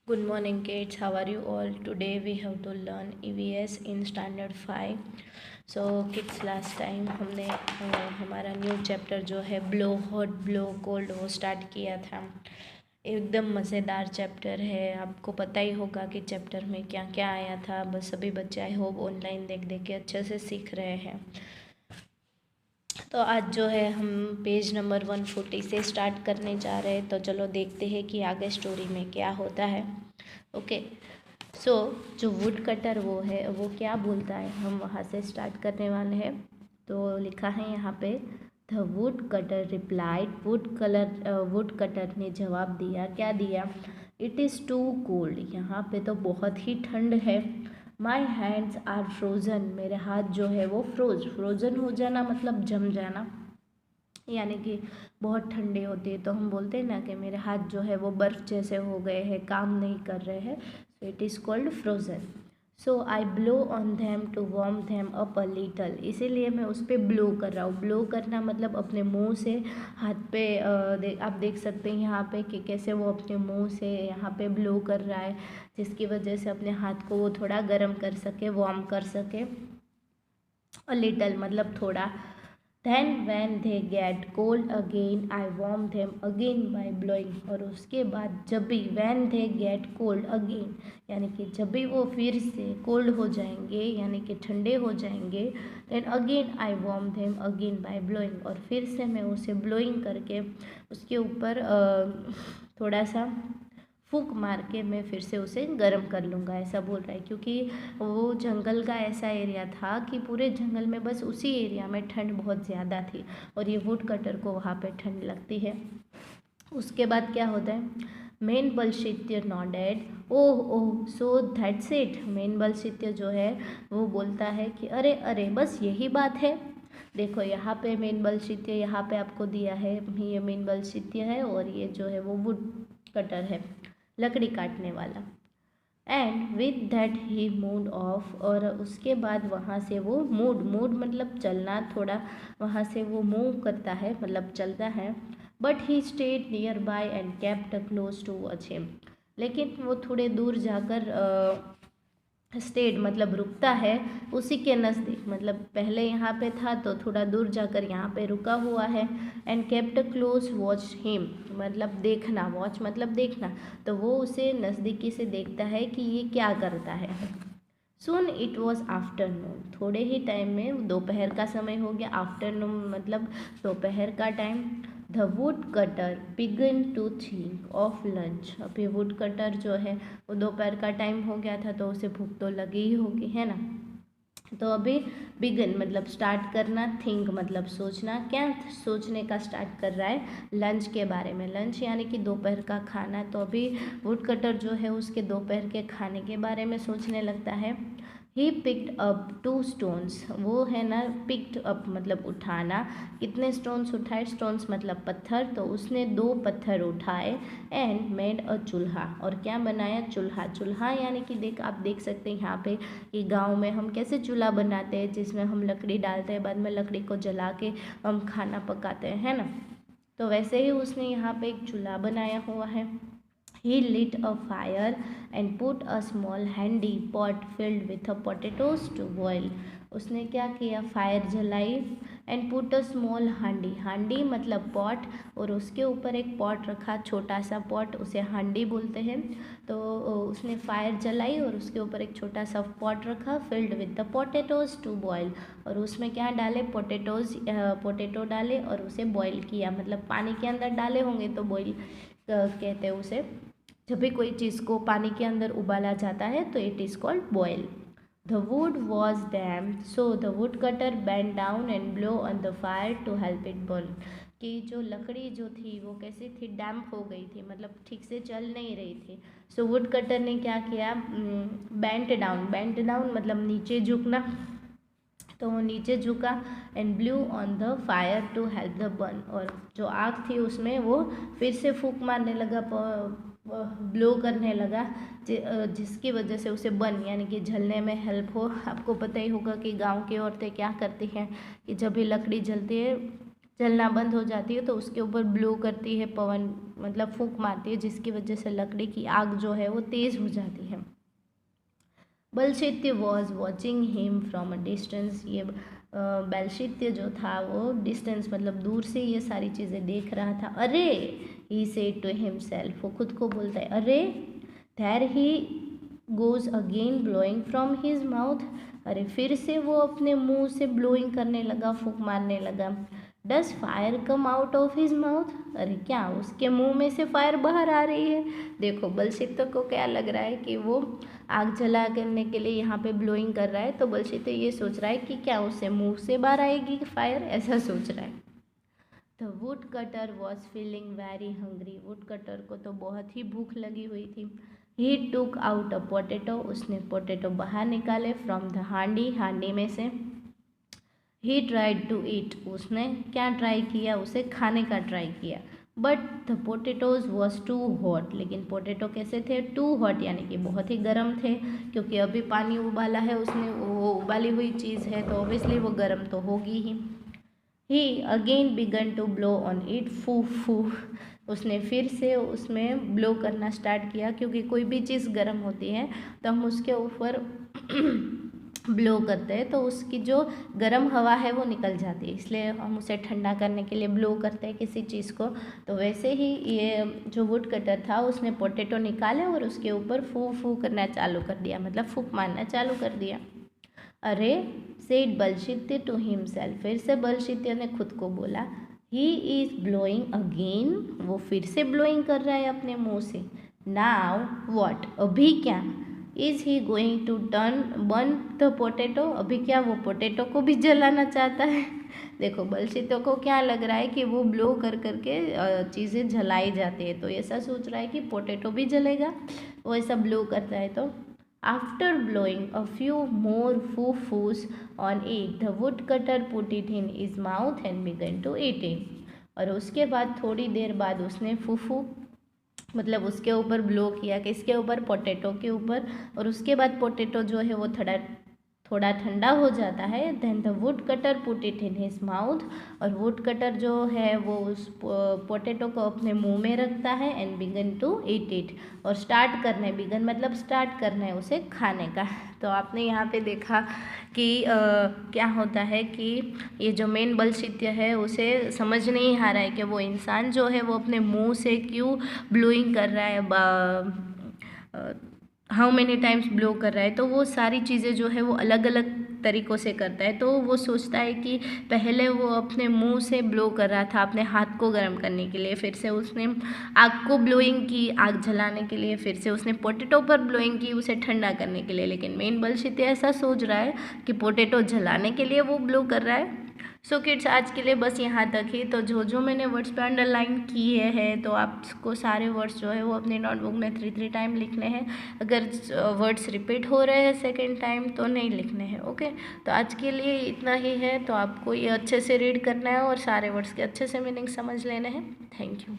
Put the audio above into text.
Good morning kids, how are you all? Today we have to learn EVS in standard 5. So kids last time हमने हमारा new chapter जो है blow hot blow cold वो start किया था। एकदम मज़ेदार चैप्टर है। आपको पता ही होगा कि चैप्टर में क्या क्या आया था। बस सभी बच्चे आई होप ऑनलाइन देख देख के अच्छे से सीख रहे हैं। तो आज जो है हम पेज नंबर 140 से स्टार्ट करने जा रहे हैं। तो चलो देखते हैं कि आगे स्टोरी में क्या होता है। ओके सो जो वुड कटर वो है वो क्या बोलता है, हम वहाँ से स्टार्ट करने वाले हैं। तो लिखा है यहाँ पे the wood cutter replied. Wood cutter ने जवाब दिया, क्या दिया? It is too cold. यहाँ पे तो बहुत ही ठंड है। My hands are frozen. मेरे हाथ जो है वो फ्रोज़न हो जाना मतलब जम जाना, यानी कि बहुत ठंडे होते हैं। तो हम बोलते हैं ना कि मेरे हाथ जो है वो बर्फ़ जैसे हो गए हैं, काम नहीं कर रहे हैं। So it is called frozen. So I blow on them to warm them up a little. इसीलिए मैं उस पर ब्लो कर रहा हूँ। ब्लो करना मतलब अपने मुंह से हाथ पे आप देख सकते हैं यहाँ पे कि कैसे वो अपने मुंह से यहाँ पे ब्लो कर रहा है, जिसकी वजह से अपने हाथ को वो थोड़ा गर्म कर सके, वार्म कर सके। अ लिटल मतलब थोड़ा। Then when they get cold again, I warm them again by blowing। और उसके बाद जब भी when they get cold again, यानी कि जब भी वो फिर से कोल्ड हो जाएंगे यानी कि ठंडे हो जाएंगे, then again I warm them again by blowing। और फिर से मैं उसे ब्लोइंग करके उसके ऊपर थोड़ा सा फूंक मार के मैं फिर से उसे गर्म कर लूँगा, ऐसा बोल रहा है। क्योंकि वो जंगल का ऐसा एरिया था कि पूरे जंगल में बस उसी एरिया में ठंड बहुत ज़्यादा थी और ये वुड कटर को वहाँ पे ठंड लगती है। उसके बाद क्या होता है? Main Balshitya nodded. Oh oh so that's it. Main Balshitya जो है वो बोलता है कि अरे अरे बस यही बात है। देखो यहाँ पे मेन बलशित्य यहाँ पे आपको दिया है, ये मेन बलशित्य है और ये जो है वो वुड कटर है, लकड़ी काटने वाला। And with that he mood off. और उसके बाद वहाँ से वो मूड मतलब चलना, थोड़ा वहाँ से वो मूव करता है मतलब चलता है। But he stayed nearby and kept close to watch him. लेकिन वो थोड़े दूर जाकर स्टेड मतलब रुकता है उसी के नज़दीक, मतलब पहले यहाँ पे था तो थोड़ा दूर जाकर यहाँ पे रुका हुआ है। And kept close watch him मतलब देखना, वॉच मतलब देखना, तो वो उसे नज़दीकी से देखता है कि ये क्या करता है। Soon it was afternoon. थोड़े ही टाइम में दोपहर का समय हो गया। आफ्टरनून मतलब दोपहर का time. The wood cutter began to think of lunch. अभी वुड कटर जो है वो दोपहर का टाइम हो गया था तो उसे भूख तो लगी ही होगी, है ना। तो अभी बिगन मतलब स्टार्ट करना, थिंक मतलब सोचना। क्या सोचने का स्टार्ट कर रहा है? लंच के बारे में। लंच यानी कि दोपहर का खाना। तो अभी वुड कटर जो है उसके दोपहर के खाने के बारे में सोचने लगता है। He picked up 2 stones. वो है ना, पिक्ड अप मतलब उठाना। कितने स्टोन्स उठाए? स्टोन्स मतलब पत्थर। तो उसने 2 पत्थर उठाए। एंड मेड अ चूल्हा। और क्या बनाया? चूल्हा। चूल्हा यानी कि आप देख सकते हैं यहाँ पे कि गांव में हम कैसे चूल्हा बनाते हैं, जिसमें हम लकड़ी डालते हैं, बाद में लकड़ी को जला के हम खाना पकाते हैं, है ना। तो वैसे ही उसने यहाँ पे एक चूल्हा बनाया हुआ है। He lit a fire and put a small handy pot filled with a potatoes to boil। उसने क्या किया? फायर जलाई। एंड पुट अ स्मॉल हांडी। हांडी मतलब पॉट, और उसके ऊपर एक पॉट रखा, छोटा सा पॉट, उसे हांडी बोलते हैं। तो उसने फायर जलाई और उसके ऊपर एक छोटा सा पॉट रखा, filled with the potatoes to boil. और उसमें क्या डाले? पोटैटो डाले और उसे बॉयल किया, मतलब पानी के अंदर डाले होंगे तो बॉयल कहते हैं उसे। जब भी कोई चीज़ को पानी के अंदर उबाला जाता है तो it is called boil. The wood was damp, so the wood cutter bend down and blow on the fire to help it burn. कि जो लकड़ी जो थी वो कैसी थी? डैम्प हो गई थी, मतलब ठीक से चल नहीं रही थी। सो वुड कटर ने क्या किया? बेंट डाउन मतलब नीचे झुकना। तो वो नीचे झुका and blew on the fire to help the burn. और जो आग थी उसमें वो फिर से फूंक मारने लगा, ब्लो करने लगा, जिसकी वजह से उसे बर्न यानी कि जलने में हेल्प हो। आपको पता ही होगा कि गांव की औरतें क्या करती हैं कि जब भी लकड़ी जलती है जलना बंद हो जाती है तो उसके ऊपर ब्लो करती है पवन, मतलब फूंक मारती है, जिसकी वजह से लकड़ी की आग जो है वो तेज़ हो जाती है। Balshitya was watching him from a distance. ये बलशित्य जो था वो डिस्टेंस मतलब दूर से ये सारी चीज़ें देख रहा था। अरे, ही सेड टू हिमसेल्फ, वो खुद को बोलता है, अरे, there he goes again blowing from his mouth. अरे, फिर से वो अपने मुंह से ब्लोइंग करने लगा, फूंक मारने लगा। Does fire come out of his mouth. अरे, क्या उसके मुंह में से फायर बाहर आ रही है। देखो, बलशित्य को क्या लग रहा है कि वो आग जला करने के लिए यहाँ पे ब्लोइंग कर रहा है, तो बलशित्य ये सोच रहा है कि क्या उससे मुंह से बाहर आएगी फायर, ऐसा सोच रहा है। The wood cutter was feeling very hungry. Would cutter को तो बहुत ही भूख लगी हुई थी। ही टुक आउट अ पोटैटो, उसने पोटैटो बाहर निकाले फ्रॉम द हांडी, हांडी में से। ही ट्राइड टू ईट, उसने क्या ट्राई किया, उसे खाने का ट्राई किया। But the potatoes was too hot, लेकिन पोटैटो कैसे थे, टू हॉट यानी कि बहुत ही गर्म थे, क्योंकि अभी पानी उबाला है उसने, वो उबाली हुई चीज़ है तो ऑब्वियसली वो गर्म तो होगी ही। He again began to blow on it, फू फू, उसने फिर से उसमें ब्लो करना स्टार्ट किया, क्योंकि कोई भी चीज़ गर्म होती है तो हम उसके ऊपर ब्लो करते हैं तो उसकी जो गर्म हवा है वो निकल जाती है, इसलिए हम उसे ठंडा करने के लिए ब्लो करते हैं किसी चीज़ को। तो वैसे ही ये जो वुड कटर था उसने पोटैटो निकाले और उसके ऊपर फू फू करना चालू कर दिया, मतलब फूंक मारना चालू कर दिया। अरे, सेड बलशित्य टू हिमसेल्फ, फिर से बलशित्य ने खुद को बोला, ही इज ब्लोइंग अगेन, वो फिर से ब्लोइंग कर रहा है अपने मुंह से। नाउ व्हाट, अभी क्या, is he going to burn the potato, अभी क्या वो पोटैटो को भी जलाना चाहता है। देखो, बलशित्य को क्या लग रहा है कि वो ब्लो कर करके चीज़ें जलाई जाती है, तो ऐसा सोच रहा है कि पोटैटो भी जलेगा, वो ऐसा ब्लो करता है। तो after blowing a few more phoos on it, the wood cutter put it in his mouth and began to eat it. और उसके बाद थोड़ी देर बाद उसने फूफू मतलब उसके ऊपर ब्लो किया, किसके ऊपर, पोटैटो के ऊपर, और उसके बाद पोटैटो जो है वो थोड़ा ठंडा हो जाता है। Then the wood cutter put it in his mouth, और वुड कटर जो है वो उस पोटैटो को अपने मुंह में रखता है and began to eat it, और स्टार्ट करना है, बिगन मतलब स्टार्ट करना है उसे खाने का। तो आपने यहाँ पे देखा कि क्या होता है कि ये जो मेन बलशित्य है उसे समझ नहीं आ रहा है कि वो इंसान जो है वो अपने मुंह से क्यों ब्लोइंग कर रहा है, हाउ मेनी टाइम्स ब्लो कर रहा है। तो वो सारी चीज़ें जो है वो अलग अलग तरीक़ों से करता है, तो वो सोचता है कि पहले वो अपने मुंह से ब्लो कर रहा था अपने हाथ को गर्म करने के लिए, फिर से उसने आग को ब्लोइंग की आग जलाने के लिए, फिर से उसने पोटैटो पर ब्लोइंग की उसे ठंडा करने के लिए, लेकिन मेन बलशित्य ऐसा सोच रहा है कि पोटैटो जलाने के लिए वो ब्लो कर रहा है। सो किड्स, आज के लिए बस यहाँ तक ही। तो जो मैंने वर्ड्स पे अंडरलाइन किए हैं तो आपको सारे वर्ड्स जो है वो अपनी नोटबुक में 3 टाइम लिखने हैं। अगर वर्ड्स रिपीट हो रहे हैं सेकेंड टाइम तो नहीं लिखने हैं, ओके। तो आज के लिए इतना ही है, तो आपको ये अच्छे से रीड करना है और सारे वर्ड्स के अच्छे से मीनिंग समझ लेने हैं। Thank you.